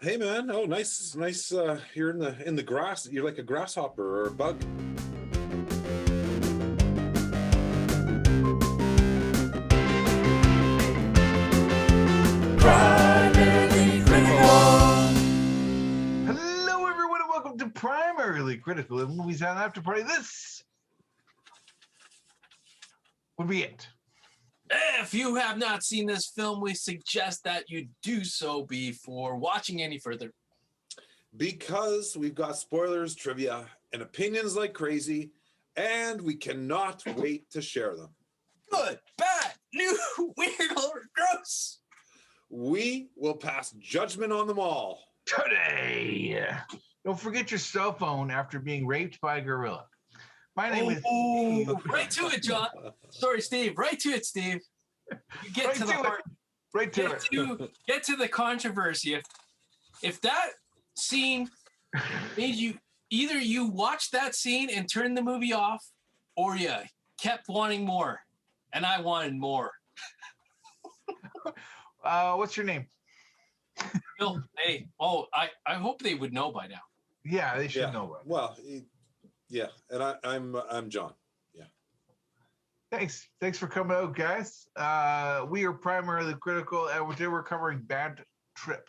Hey man, oh nice. You're in the grass. You're like a grasshopper or a bug. Primarily Critical. Hello, everyone, and welcome to Primarily Critical, the Movies on After Party. This would be it. If you have not seen this film, we suggest that you do so before watching any further. Because we've got spoilers, trivia, and opinions like crazy, and we cannot wait to share them. Good, bad, new, weird, or gross. We will pass judgment on them all. Today, don't forget your cell phone after being raped by a gorilla. My name is Oh, right to it, John. Sorry, Steve. Right to it, Steve. You get Right to the to it. heart. Right to it. Get to the controversy. If that scene made you either you watched that scene and turned the movie off, or you kept wanting more, and I wanted more. What's your name? Bill, hey, I hope they would know by now. Yeah, they should know. Right? Well, yeah, and I'm John. Yeah. Thanks for coming out, guys. We are Primarily Critical, and today we're covering Bad Trip.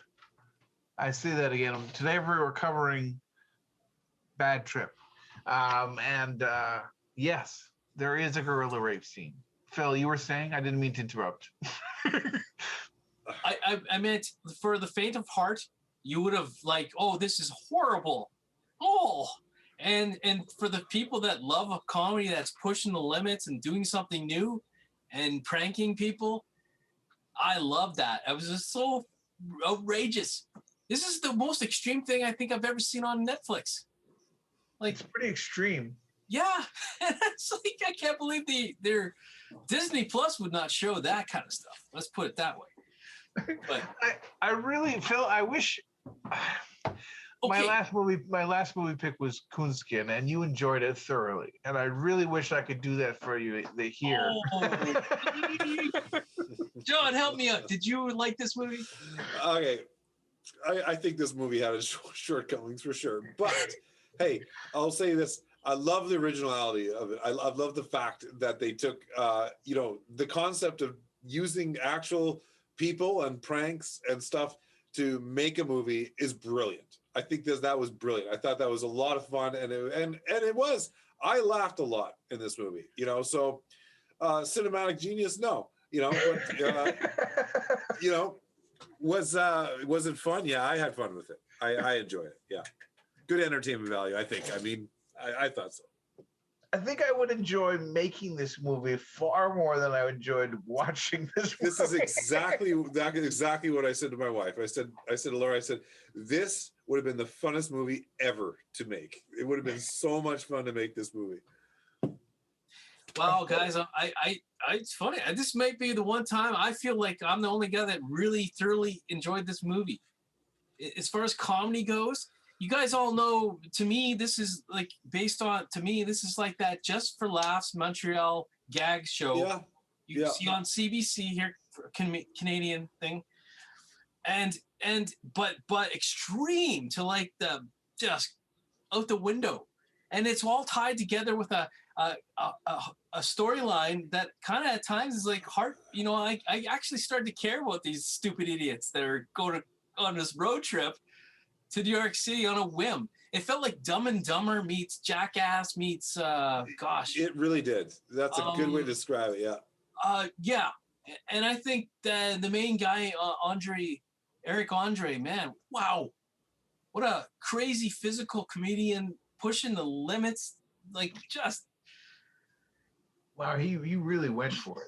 I say that again. Today we're covering Bad Trip. Yes, there is a gorilla rape scene. Phil, you were saying? I didn't mean to interrupt. I meant for the faint of heart, you would have like, oh, this is horrible. Oh, and for the people that love a comedy that's pushing the limits and doing something new and pranking people, I love that. It was just so outrageous. This is the most extreme thing I think I've ever seen on Netflix. Like, it's pretty extreme. Yeah, it's like I can't believe their Disney Plus would not show that kind of stuff. Let's put it that way. But I really, Phil, I wish my last movie pick was Coonskin, and you enjoyed it thoroughly. And I really wish I could do that for you here. Oh. John, help me out. Did you like this movie? Okay, I think this movie had its shortcomings for sure, but hey, I'll say this. I love the originality of it. I love the fact that they took, the concept of using actual people and pranks and stuff to make a movie is brilliant. I think that was brilliant. I thought that was a lot of fun, and it was. I laughed a lot in this movie. So cinematic genius, no. But, was it fun? Yeah, I had fun with it. I enjoyed it. Yeah, good entertainment value. I think. I mean, I thought so. I think I would enjoy making this movie far more than I enjoyed watching this movie. This is exactly what I said to my wife. I said to Laura, this would have been the funnest movie ever to make. It would have been so much fun to make this movie. Wow, guys, it's funny. This might be the one time I feel like I'm the only guy that really thoroughly enjoyed this movie. As far as comedy goes, you guys all know, to me, this is like this is like that Just for Laughs Montreal gag show you see on CBC here, for Canadian thing, but extreme to like the just out the window, and it's all tied together with a storyline that kind of at times is like heart. I actually started to care about these stupid idiots that are going on this road trip to New York City on a whim. It felt like Dumb and Dumber meets Jackass meets It really did. That's a good way to describe it. Yeah. And I think that the main guy, Eric Andre, man, wow, what a crazy physical comedian pushing the limits, like just. Wow, he really went for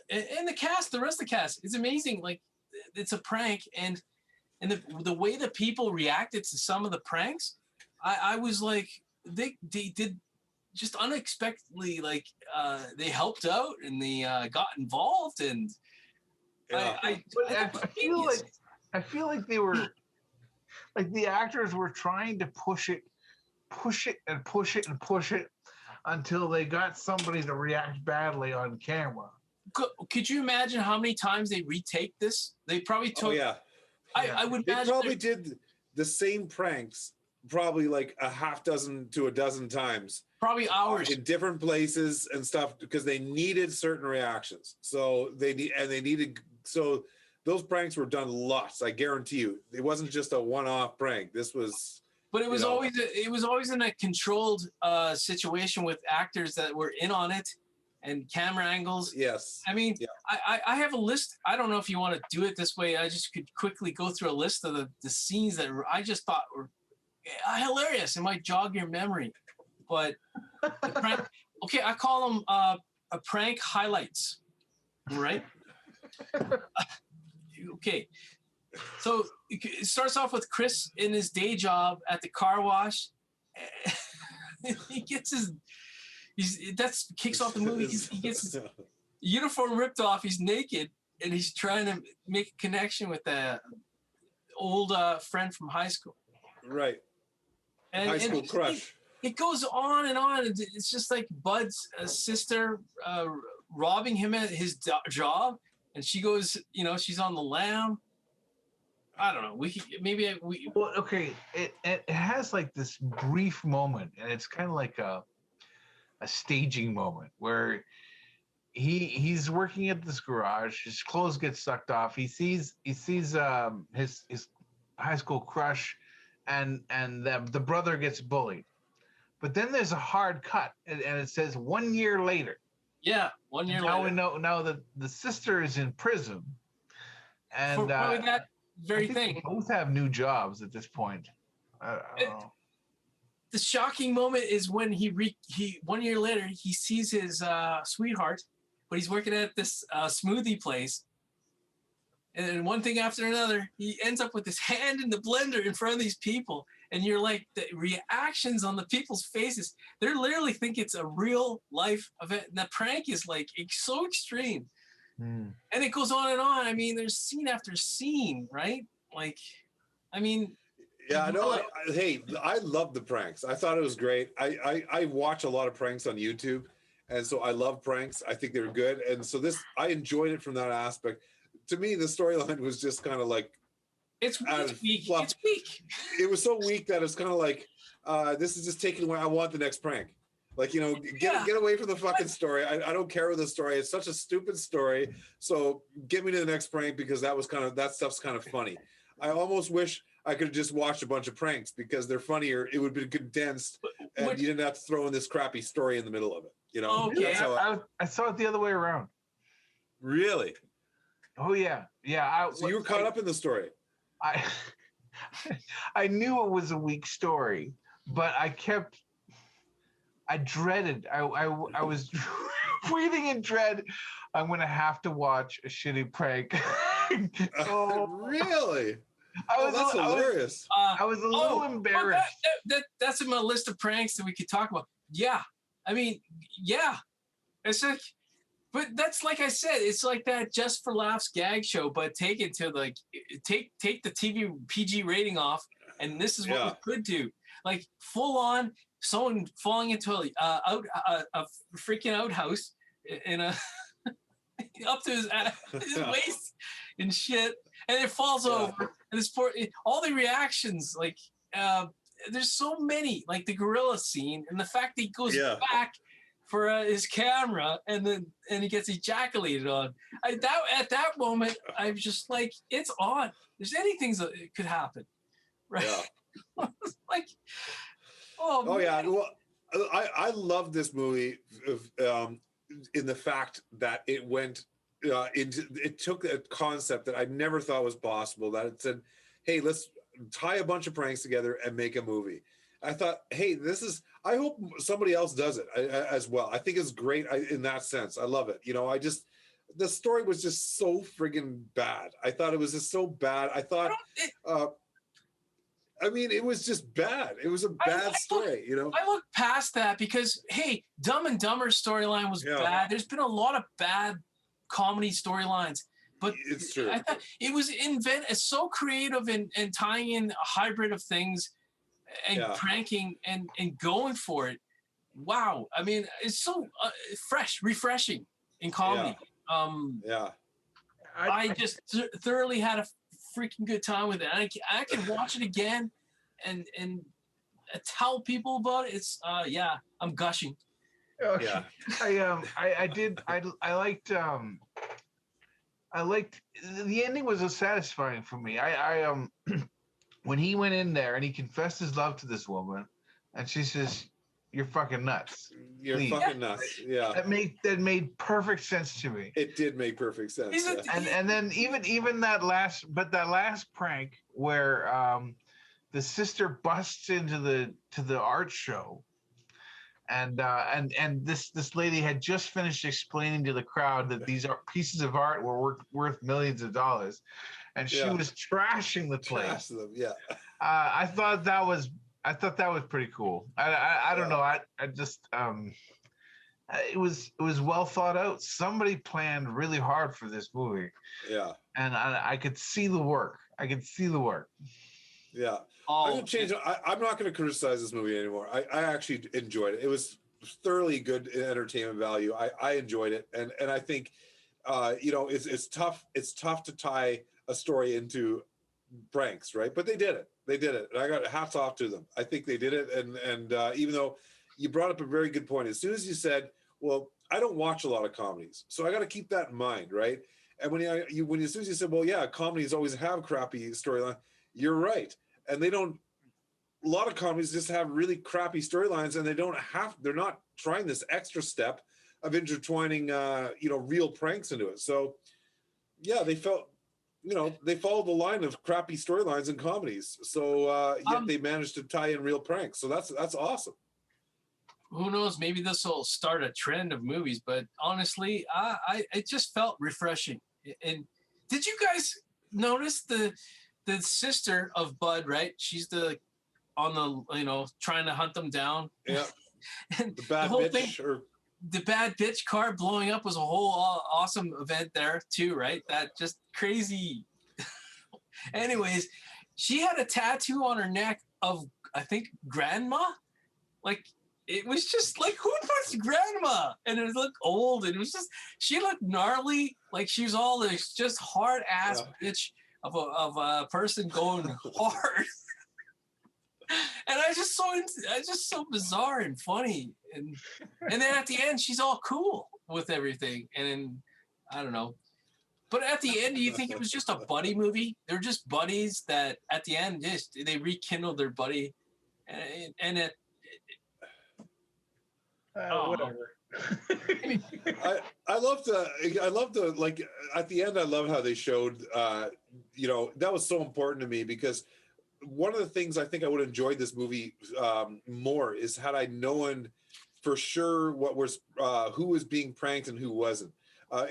it. And the rest of the cast, it's amazing. Like, it's a prank, and the way that people reacted to some of the pranks, I was like, they did just unexpectedly, like they helped out and they got involved, and I feel like they were like the actors were trying to push it until they got somebody to react badly on camera. Could you imagine how many times they retake this? They probably took. Oh, yeah. I would They imagine probably did the same pranks probably like a half dozen to a dozen times probably hours. in different places and stuff because they needed certain reactions. So they needed so those pranks were done lots. I guarantee you, it wasn't just a one-off prank. This was. But it was always in a controlled situation with actors that were in on it and camera angles. Yes. I mean, yeah. I have a list. I don't know if you want to do it this way. I just could quickly go through a list of the scenes that I just thought were hilarious. It might jog your memory. But the prank, okay, I call them a prank highlights, right? Okay. So it starts off with Chris in his day job at the car wash. He gets kicks off the movie. He gets his uniform ripped off. He's naked and he's trying to make a connection with a old friend from high school. Right. And, high school crush. It goes on and on. It's just like Bud's sister robbing him at his job, and she goes, she's on the lam. I don't know. Well, okay. It has like this brief moment, and it's kind of like a staging moment where he's working at this garage. His clothes get sucked off. He sees his high school crush, and the brother gets bullied. But then there's a hard cut, and it says 1 year later. Yeah, 1 year later. Now we know. Now that the sister is in prison, and for probably that very thing. They both have new jobs at this point. I don't know. The shocking moment is when he 1 year later he sees his sweetheart, but he's working at this smoothie place, and one thing after another, he ends up with his hand in the blender in front of these people, and you're like, the reactions on the people's faces, they literally think it's a real life event, and the prank is like it's so extreme. And it goes on and on. I mean, there's scene after scene, right? Like, I mean, yeah, I know. Hey, I love the pranks. I thought it was great. I watch a lot of pranks on YouTube, and so I love pranks. I think they're good, and so I enjoyed it from that aspect. To me, the storyline was just kind of like it's weak. It's weak. It was so weak that it's kind of like this is just taking away. I want the next prank. Like, get away from the fucking story. I don't care with the story. It's such a stupid story. So get me to the next prank because that stuff's kind of funny. I almost wish I could have just watched a bunch of pranks because they're funnier. It would have been condensed and you didn't have to throw in this crappy story in the middle of it. Okay. I saw it the other way around. Really? Oh yeah. Yeah. So you were caught up in the story. I knew it was a weak story, but I dreaded. I was breathing in dread. I'm gonna have to watch a shitty prank. Really? That's hilarious. I was a little embarrassed. That's in my list of pranks that we could talk about. Yeah, I mean, yeah. It's like, but that's like I said. It's like that just for laughs gag show, but take it to like take the TV PG rating off, and this is what we could do. Like full on. Someone falling into a freaking outhouse in a up to his waist and shit, and it falls over. And this all the reactions, like there's so many, like the gorilla scene, and the fact that he goes back for his camera, and he gets ejaculated on. At that moment, I'm just like, it's on. There's anything that could happen, right? Yeah. Like. Oh yeah, well, I love this movie in the fact that it went it took a concept that I never thought was possible. That it said, "Hey, let's tie a bunch of pranks together and make a movie." I thought, "Hey, I hope somebody else does it as well." I think it's great in that sense. I love it. The story was just so friggin' bad. I thought it was just so bad. I thought. I mean, it was just bad. It was a bad story, I look past that because, hey, Dumb and Dumber storyline was bad. There's been a lot of bad comedy storylines, but it's true. I thought it was it's so creative and tying in a hybrid of things and pranking and going for it. Wow. I mean, it's so refreshing in comedy. I just thoroughly had a freaking good time with it. I can watch it again and tell people about it. It's yeah, I'm gushing. Yeah. I liked the ending was satisfying for me. I when he went in there and he confessed his love to this woman, and she says, "You're fucking nuts." You're Please. fucking nuts. Yeah. That made perfect sense to me. It did make perfect sense. He's a- Yeah. And then even that last prank where the sister busts into the art show, and this lady had just finished explaining to the crowd that these are pieces of art were worth millions of dollars, and she Yeah. was trashing the place. Trash them. Yeah. I thought that was pretty cool. I don't know. I just it was well thought out. Somebody planned really hard for this movie. Yeah. And I could see the work. Yeah. Oh, I'm gonna change. I'm not going to criticize this movie anymore. I actually enjoyed it. It was thoroughly good entertainment value. I enjoyed it, and I think, it's tough. It's tough to tie a story into pranks, right? But they did it. And I got hats off to them. I think they did it. And even though you brought up a very good point, as soon as you said, "Well, I don't watch a lot of comedies, so I got to keep that in mind," right? And when as soon as you said, "Well, yeah, comedies always have crappy storyline," you're right. And they don't. A lot of comedies just have really crappy storylines, and they're not trying this extra step of intertwining, real pranks into it. So, yeah, they followed the line of crappy storylines in comedies. So yet they managed to tie in real pranks. So that's awesome. Who knows? Maybe this will start a trend of movies. But honestly, it just felt refreshing. And did you guys notice the sister of Bud? Right, she's on the trying to hunt them down. Yeah, and the bad whole bitch thing, the bad bitch car blowing up was a whole awesome event there too, right? That just crazy. Anyways, she had a tattoo on her neck of, I think, grandma. Like, it was just like, who puts grandma? And it looked old. And it was just, she looked gnarly. Like she was all this just hard ass bitch of a person going hard. And I just so bizarre and funny. And then at the end, she's all cool with everything. And then, I don't know. But at the end, do you think it was just a buddy movie? They're just buddies that at the end, they rekindled their buddy. And it whatever. I love the like at the end. I love how they showed. That was so important to me because one of the things I think I would have enjoyed this movie more is had I known for sure who was being pranked and who wasn't.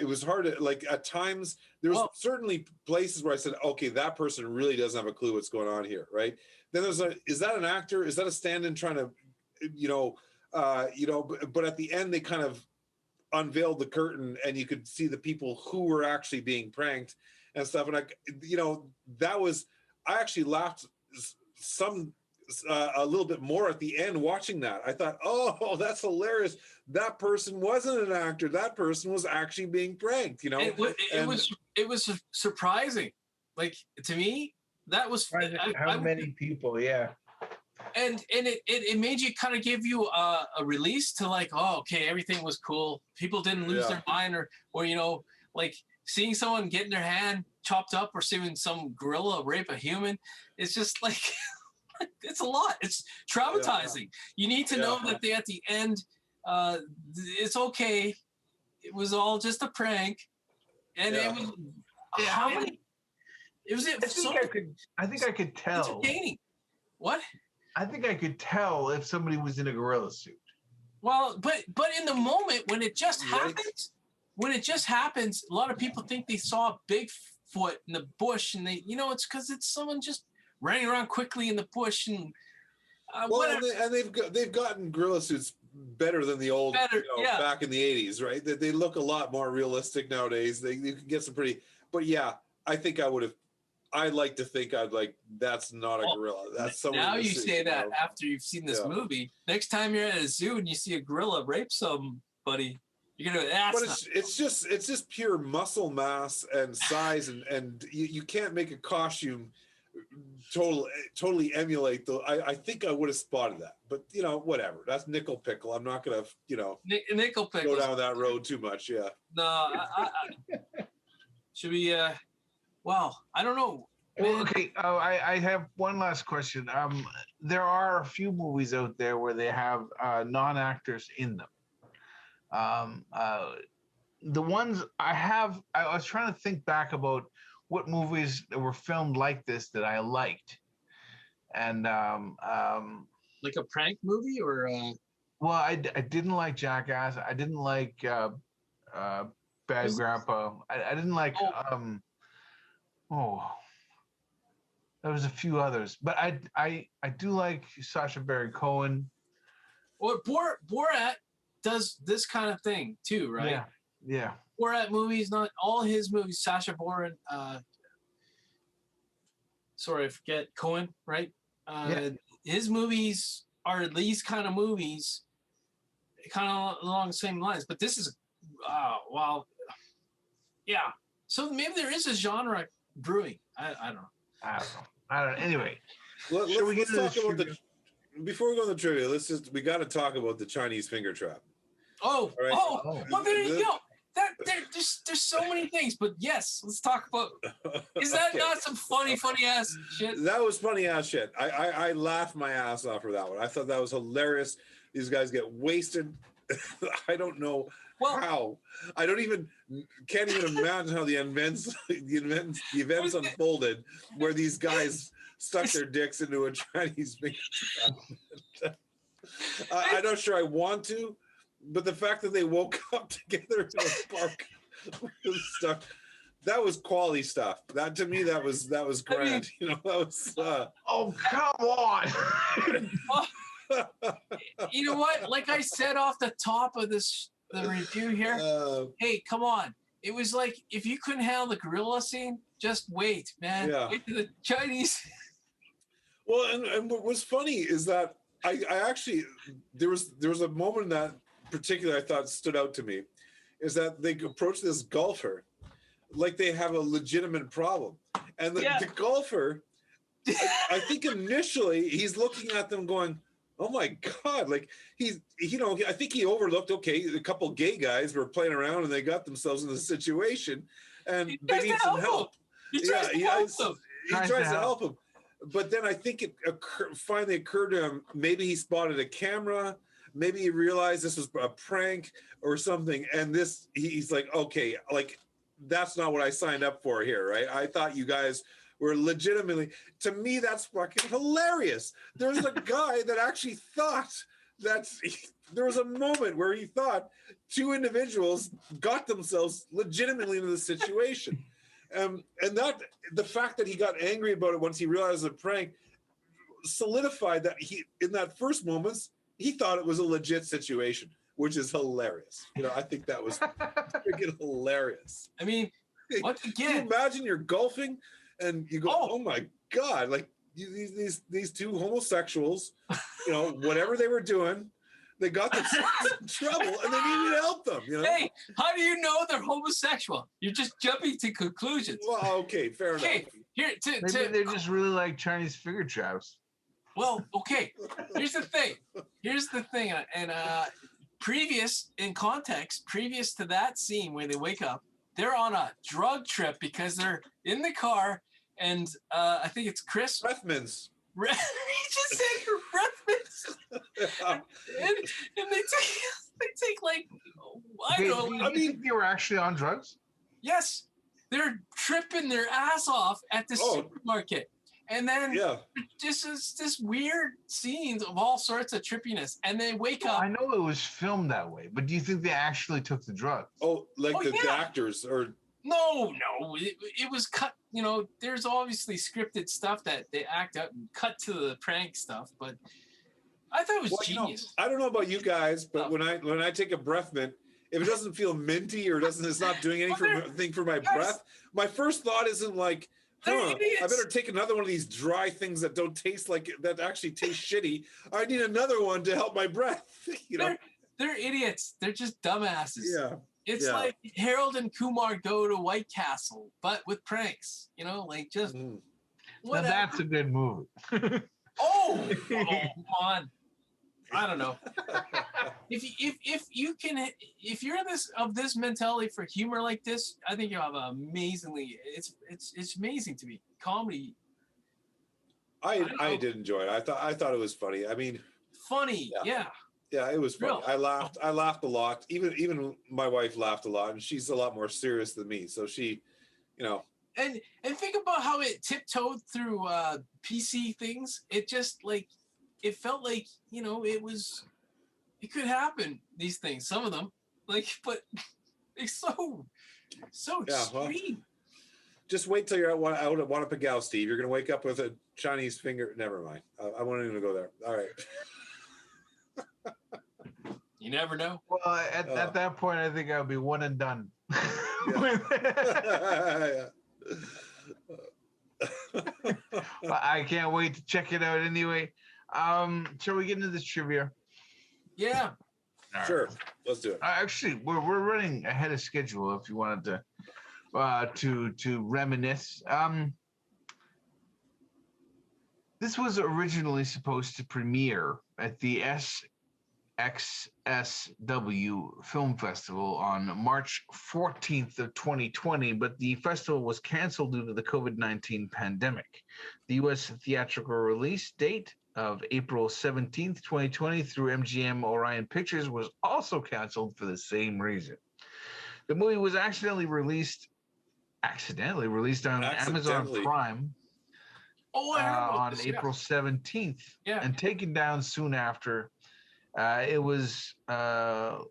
It was hard to, like, at times there was certainly places where I said, okay, that person really doesn't have a clue what's going on here, right? Then is that an actor? Is that a stand-in trying to, but at the end they kind of unveiled the curtain and you could see the people who were actually being pranked and stuff. And I actually laughed a little bit more at the end watching that. I thought, oh, that's hilarious. That person wasn't an actor. That person was actually being pranked, It was surprising. Like, to me, that was how many people, yeah. And it made you kind of give you a release to, like, oh, okay, everything was cool. People didn't lose their mind or like seeing someone getting their hand chopped up or seeing some gorilla rape a human. It's just like, it's a lot. It's traumatizing. You need to know that at the end, it's okay. It was all just a prank. And it was, how many? It was I think I could tell. Entertaining. What? I think I could tell if somebody was in a gorilla suit. Well, but in the moment when it just happens, a lot of people think they saw Bigfoot in the bush, and it's because it's someone just running around quickly in the bush and. They've gotten gorilla suits better than the old back in the 80s, right? They look a lot more realistic nowadays. You can get some pretty, but I think I like to think that's not a gorilla. That's someone. Now you say that after you've seen this movie. Next time you're at a zoo and you see a gorilla rape somebody, You're gonna. That's But it's just pure muscle mass and size, and you can't make a costume totally emulate the. I think I would have spotted that, but whatever. That's nickel pickle. I'm not gonna nickel go pickle. down that road too much. Yeah. No, should we? Well, I don't know. Well, okay. I have one last question. There are a few movies out there where they have non-actors in them. The ones I was trying to think back about what movies that were filmed like this that I liked, and Like a prank movie, or well, I didn't like Jackass. I didn't like Bad Grandpa. I didn't like there was a few others, but I do like Sacha Baron Cohen. Well, Borat does this kind of thing too, right? Yeah. Borat movies, not all his movies. Sacha Baron, sorry, I forget Cohen, right? His movies are these kind of movies, kind of along the same lines. But this is, wow, yeah. So maybe there is a genre brewing. I don't know. I don't know. Anyway, Let's talk about before we go to the trivia. We got to talk about the Chinese finger trap. Oh, right? Well, there you go. There's so many things, but yes, let's talk about. Is that not some funny ass shit? That was funny ass shit. I laughed my ass off for that one. I thought that was hilarious. These guys get wasted. I don't know how. I can't even imagine how the events unfolded, where these guys stuck their dicks into a Chinese finger trap. I'm not sure I want to. But the fact that they woke up together in a park stuff, that was quality stuff. That to me, that was grand. That was. Oh, come on! You know what? Like I said off the top of the review here, hey, come on! It was like if you couldn't handle the gorilla scene, just wait, man. Yeah. Get to the Chinese. Well, and what was funny is that I actually there was a moment in that particular I thought stood out to me, is that they approach this golfer like they have a legitimate problem, and the golfer, I think initially he's looking at them going, "Oh my God!" Like I think he overlooked. Okay, a couple gay guys were playing around and they got themselves in this situation, and they need some help. He tries to help him. But then I think it finally occurred to him, maybe he spotted a camera. Maybe he realized this was a prank or something, and he's like, okay, like that's not what I signed up for here, right? I thought you guys were legitimately. To me, that's fucking hilarious. There's a guy that actually thought there was a moment where he thought two individuals got themselves legitimately into the situation, and that the fact that he got angry about it once he realized it was a prank solidified that in that first moments. He thought it was a legit situation, which is hilarious. I think that was freaking hilarious. I mean, once again, can you imagine you're golfing and you go, "Oh my God!" Like these two homosexuals, whatever they were doing, they got themselves in trouble and they needed to help them. Hey, how do you know they're homosexual? You're just jumping to conclusions. Well, okay, fair enough. Maybe they just really like Chinese finger traps. Well, okay. Here's the thing, and previous to that scene where they wake up, they're on a drug trip because they're in the car, and I think it's Chris. Breath mints. He just said breath mints. And they take like I don't know. I mean, they were actually on drugs. Yes, they're tripping their ass off at the supermarket. And then just this weird scenes of all sorts of trippiness. And they wake up. I know it was filmed that way, but do you think they actually took the drugs? Oh, like the actors or No. It was cut, there's obviously scripted stuff that they act out and cut to the prank stuff, but I thought it was genius. I don't know about you guys, but when I take a breath mint, if it doesn't feel minty or it's not doing anything for my breath, my first thought isn't like, I better take another one of these dry things that don't taste like that actually taste shitty. I need another one to help my breath. They're idiots. They're just dumbasses. Yeah. It's Yeah. like Harold and Kumar go to White Castle, but with pranks. Like just Mhm. Now whatever. that's a good movie. Oh, come on. I don't know. If you're this mentality for humor like this, I think you have amazingly. It's amazing to me. Comedy, I did enjoy it. I thought it was funny. I mean, funny, yeah. yeah, it was funny. Real. I laughed a lot. Even my wife laughed a lot, and she's a lot more serious than me. So she, And think about how it tiptoed through PC things. It just it felt like it could happen. These things, some of them, but it's so Yeah, well, extreme. just wait till you're out at Wanapagao, Steve. You're gonna wake up with a Chinese finger. Never mind. I won't even go there. All right. You never know. Well, at that point, I think I'll be one and done. Yeah. But I can't wait to check it out anyway. Shall we get into this trivia? Yeah. Sure. Let's do it. Actually, we're running ahead of schedule. If you wanted to reminisce, this was originally supposed to premiere at the SXSW Film Festival on March 14th of 2020, but the festival was canceled due to the COVID-19 pandemic. The U.S. theatrical release date of April 17th, 2020 through MGM Orion Pictures was also canceled for the same reason. The movie was accidentally released on Amazon Prime I heard about on this, April 17th and taken down soon after. It was up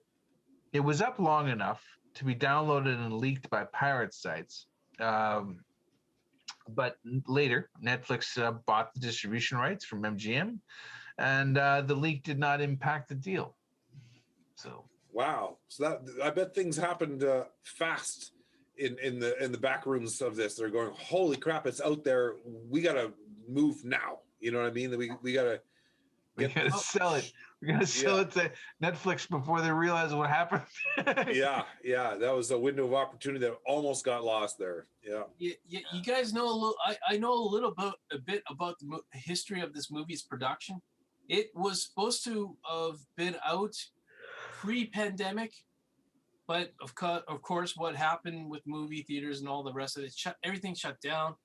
long enough to be downloaded and leaked by pirate sites. But later, Netflix bought the distribution rights from MGM, and the leak did not impact the deal. So wow. So that I bet things happened fast in the back rooms of this. They're going, holy crap, it's out there. We gotta move now. You know what I mean? We gotta sell it. We're gonna sell it to Netflix before they realize what happened. yeah. That was a window of opportunity that almost got lost there. Yeah. You guys know a little. I know a bit about the history of this movie's production. It was supposed to have been out pre-pandemic, but of course, what happened with movie theaters and all the rest of it, everything shut down.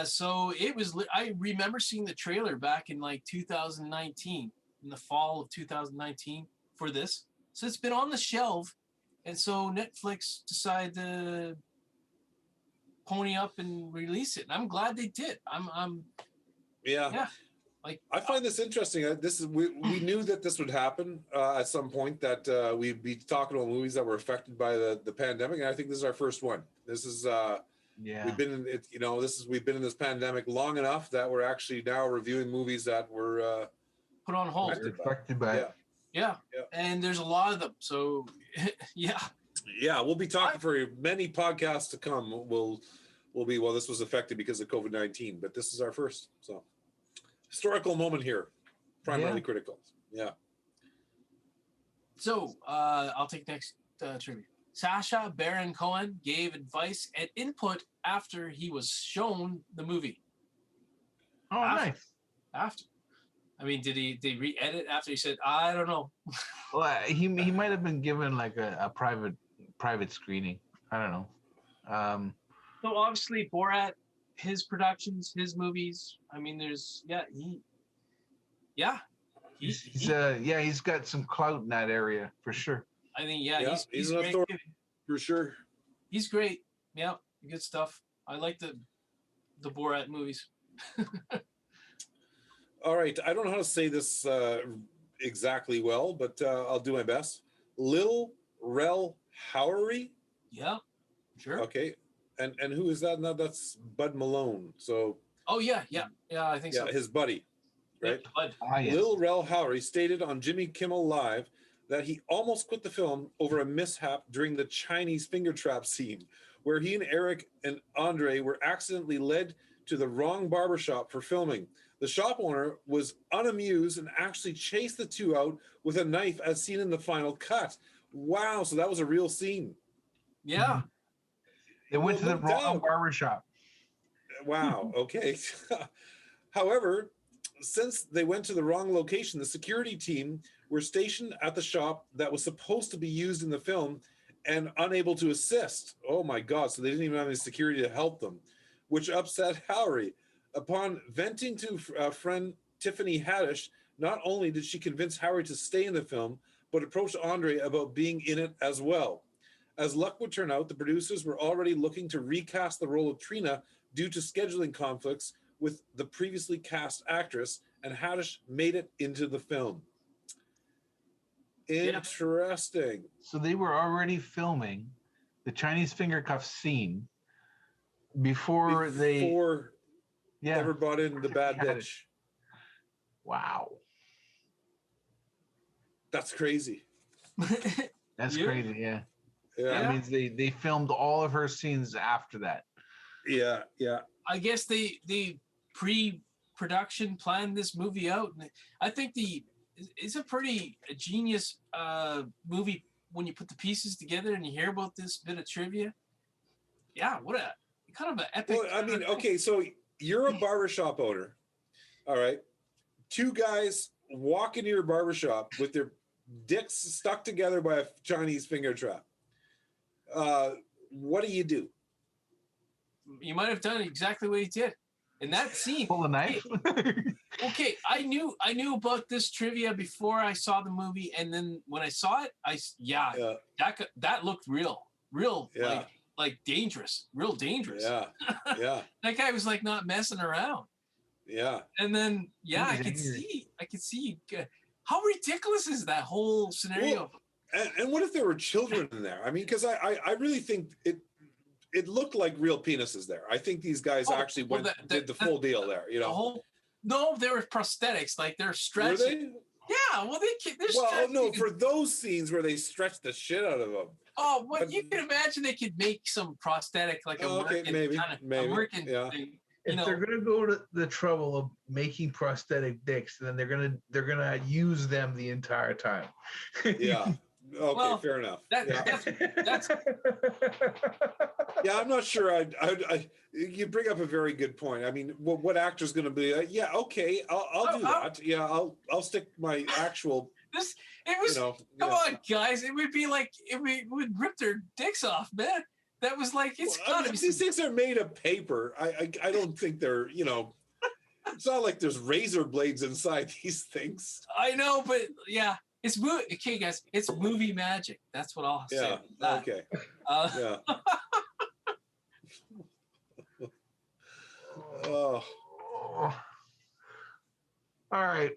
So it was. I remember seeing the trailer back in 2019, in the fall of 2019 for this. So it's been on the shelf, and so Netflix decided to pony up and release it. And I'm glad they did. Yeah. I find this interesting. We knew that this would happen at some point. That we'd be talking about movies that were affected by the pandemic, and I think this is our first one. This is we've been in it. We've been in this pandemic long enough that we're actually now reviewing movies that were put on hold. Affected by it. Yeah, and there's a lot of them. So yeah, we'll be talking for many podcasts to come. We'll be this was affected because of COVID-19, but this is our first. So. Historical moment here, primarily critical. Yeah. So I'll take next trivia. Sacha Baron Cohen gave advice and input after he was shown the movie. Oh, nice. After. I mean, did he re-edit after he said, I don't know. Well, he might have been given a private screening. I don't know. So obviously Borat, his productions, his movies. I mean, there's he's got some clout in that area for sure. I think he's an authority for sure. He's great. Yeah, good stuff. I like the Borat movies. All right, I don't know how to say this exactly well, but I'll do my best. Lil Rel Howery. Yeah, sure. Okay. And who is that? No, that's Bud Malone. So. Oh yeah, I think so. Yeah, his buddy, right? Bud. Lil Rel Howery stated on Jimmy Kimmel Live that he almost quit the film over a mishap during the Chinese finger trap scene, where he and Eric and Andre were accidentally led to the wrong barbershop for filming. The shop owner was unamused and actually chased the two out with a knife as seen in the final cut. Wow, so that was a real scene. Yeah. They went to the no wrong doubt. barbershop. Wow, okay. However, since they went to the wrong location, the security team were stationed at the shop that was supposed to be used in the film and unable to assist. Oh my God, so they didn't even have any security to help them, which upset Harry. Upon venting to friend Tiffany Haddish, not only did she convince Harry to stay in the film, but approached Andre about being in it as well. As luck would turn out, the producers were already looking to recast the role of Trina due to scheduling conflicts with the previously cast actress, and Haddish made it into the film. Interesting. So they were already filming the Chinese finger cuff scene before they ever brought in the bad bitch. Wow. That's crazy. That's crazy, yeah. Yeah. That means they filmed all of her scenes after that. Yeah. I guess they pre-production planned this movie out. I think it's a pretty genius movie when you put the pieces together and you hear about this bit of trivia. Yeah, what a kind of an epic. Well, I mean, okay, so you're a barbershop owner, all right? Two guys walk into your barbershop with their dicks stuck together by a Chinese finger trap. What do? You might have done exactly what he did in that scene. Pull a knife. Okay, I knew about this trivia before I saw the movie, and then when I saw it, that looked real, like dangerous, real dangerous. Yeah. That guy was like not messing around. Yeah. And then I could see how ridiculous is that whole scenario. Well, and what if there were children in there? I mean, because I really think it looked like real penises there. I think these guys actually did the full deal there. You know, no, they were prosthetics. Like they're stretching. Were they? Yeah. Well, they're stretching. No, for those scenes where they stretched the shit out of them. Oh, well, you can imagine they could make some prosthetic, like a working maybe. thing. If they're gonna go to the trouble of making prosthetic dicks, then they're gonna use them the entire time. Yeah. Okay, well, fair enough. That's yeah, I'm not sure. You bring up a very good point. I mean, what actor's going to be? Yeah, okay, I'll do that. Yeah, I'll stick my actual. Come on, guys. It would be like it would rip their dicks off, man. That was like these things are made of paper. I don't think they're It's not like there's razor blades inside these things. I know, but yeah. It's okay, guys. It's movie magic. That's what I'll say. Yeah. Okay. Yeah. Oh. All right.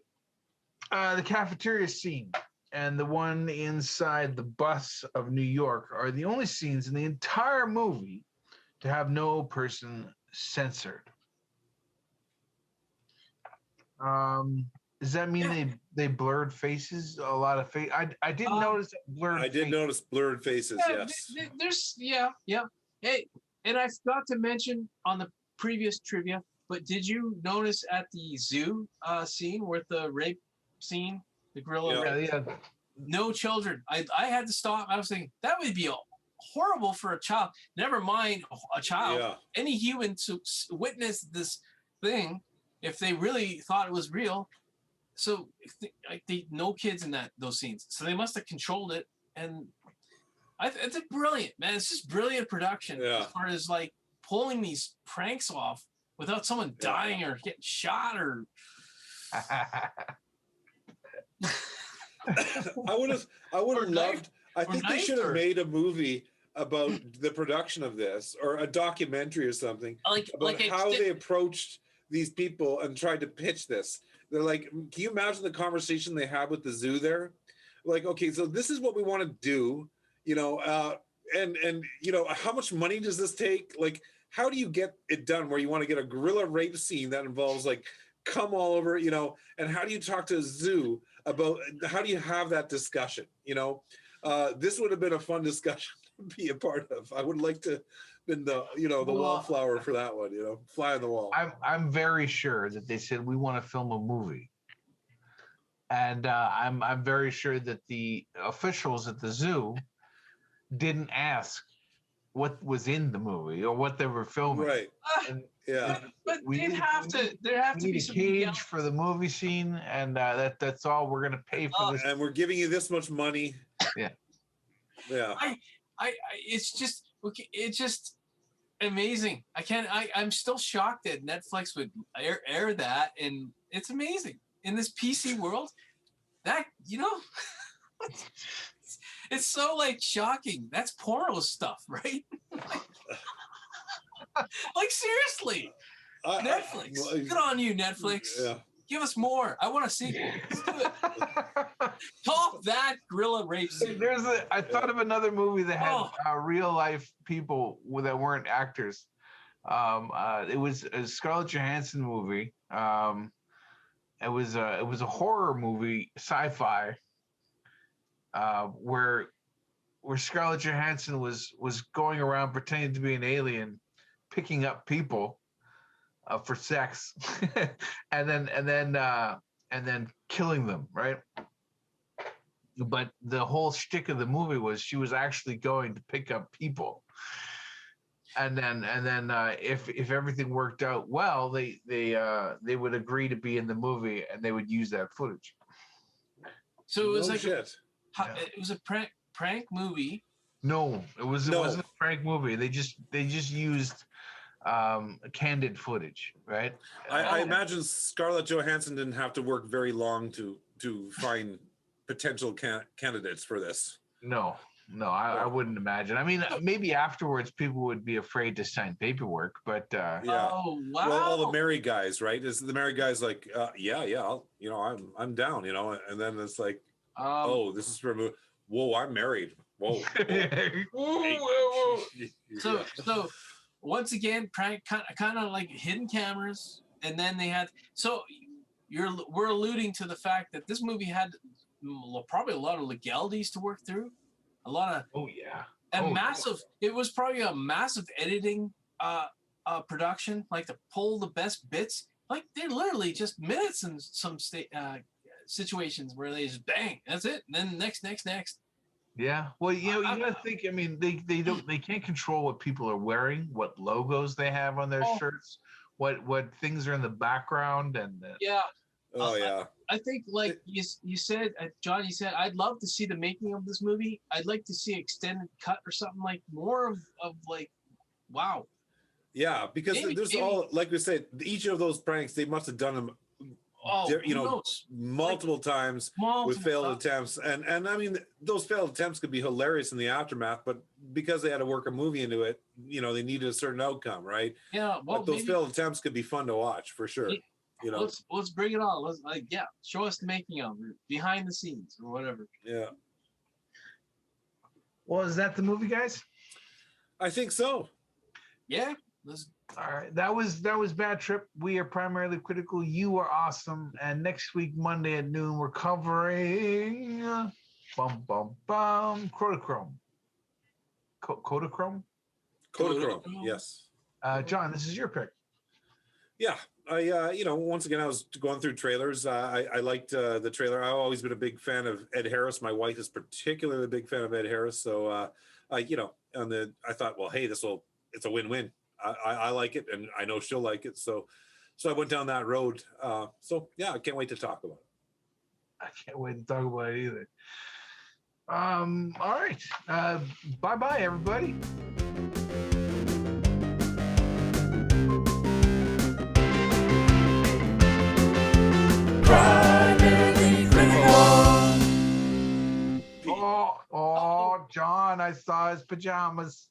The cafeteria scene and the one inside the bus of New York are the only scenes in the entire movie to have no person censored. Does that mean they blurred faces? A lot of face. I didn't notice blurred. I did notice blurred faces. Yes. There's yeah. Hey, and I forgot to mention on the previous trivia, but did you notice at the zoo scene with the rape scene, the gorilla rape? Yeah. No children. I had to stop. I was thinking that would be horrible for a child. Never mind a child. Yeah. Any human to witness this thing, if they really thought it was real. So they no kids in those scenes. So they must have controlled it, and it's a brilliant, man. It's just brilliant production as far as like pulling these pranks off without someone dying or getting shot or. I would have loved. I think they should have made a movie about the production of this, or a documentary or something about how they approached these people and tried to pitch this. They're like, can you imagine the conversation they had with the zoo there? Like, okay, so this is what we want to do, and how much money does this take? Like, how do you get it done where you want to get a gorilla rape scene that involves like cum all over, and how do you talk to a zoo about, how do you have that discussion? This would have been a fun discussion to be a part of. I would like to been the wallflower for that one. Fly on the wall. I'm very sure that they said we want to film a movie, and I'm very sure that the officials at the zoo didn't ask what was in the movie or what they were filming. Right. And Yeah. But we they'd need- have to. There have we to need be a some cage legality. for the movie scene, and that's all we're gonna pay for this. And we're giving you this much money. Yeah. Yeah. It's just okay. It's just amazing. I'm still shocked that Netflix would air that, and it's amazing in this PC world. That it's so like shocking. That's porno stuff, right? Like seriously, Netflix. Good on you, Netflix. Yeah. Give us more. I want a sequel. Let's do it. Top that gorilla rape scene. I thought of another movie that had Oh. real life people that weren't actors. It was a Scarlett Johansson movie. It was a horror movie, sci-fi, where Scarlett Johansson was going around pretending to be an alien, picking up people for sex, and then killing them, right? But the whole shtick of the movie was she was actually going to pick up people, and then if everything worked out well, they would agree to be in the movie and they would use that footage. So it was No like shit. it was a prank movie. No, it wasn't a prank movie. They just used candid footage, right? I imagine Scarlett Johansson didn't have to work very long to find potential candidates for this. No, I wouldn't imagine. I mean, maybe afterwards people would be afraid to sign paperwork, but Yeah. Oh wow! Well, all the married guys, right? Is the married guys like, yeah, I'm down, and then it's like, oh, this is for a movie. Whoa, I'm married. Whoa. So once again, prank kind of like hidden cameras, and then they had. So we're alluding to the fact that this movie had probably a lot of legalities to work through, a lot of massive. It was probably a massive editing production, like to pull the best bits. Like they're literally just minutes in some situations where they just bang, that's it, and then next. Yeah. Well, you gotta think. I mean, they can't control what people are wearing, what logos they have on their shirts, what things are in the background, and Yeah. Oh yeah. I think, like you said, John, you said, I'd love to see the making of this movie. I'd like to see extended cut or something, like more of like, wow. Yeah, because there's all, like we said, each of those pranks, they must have done them, multiple times with failed attempts. And I mean, those failed attempts could be hilarious in the aftermath, but because they had to work a movie into it, they needed a certain outcome, right? Yeah. Well, but those failed attempts could be fun to watch for sure. Let's bring it on. Let's show us the making of it, behind the scenes or whatever. Yeah. Well, is that the movie, guys? I think so. Yeah. All right. That was Bad Trip. We are primarily critical. You are awesome. And next week, Monday at noon, we're covering Kodachrome. Kodachrome? Kodachrome. Yes. John, this is your pick. Yeah. Once again, I was going through trailers. I liked the trailer. I've always been a big fan of Ed Harris. My wife is particularly a big fan of Ed Harris. So, I thought, well, hey, it's a win-win. I like it, and I know she'll like it. So I went down that road. So yeah, I can't wait to talk about it. I can't wait to talk about it either. All right. Bye-bye, everybody. Primarily critical. Oh, John, I saw his pajamas.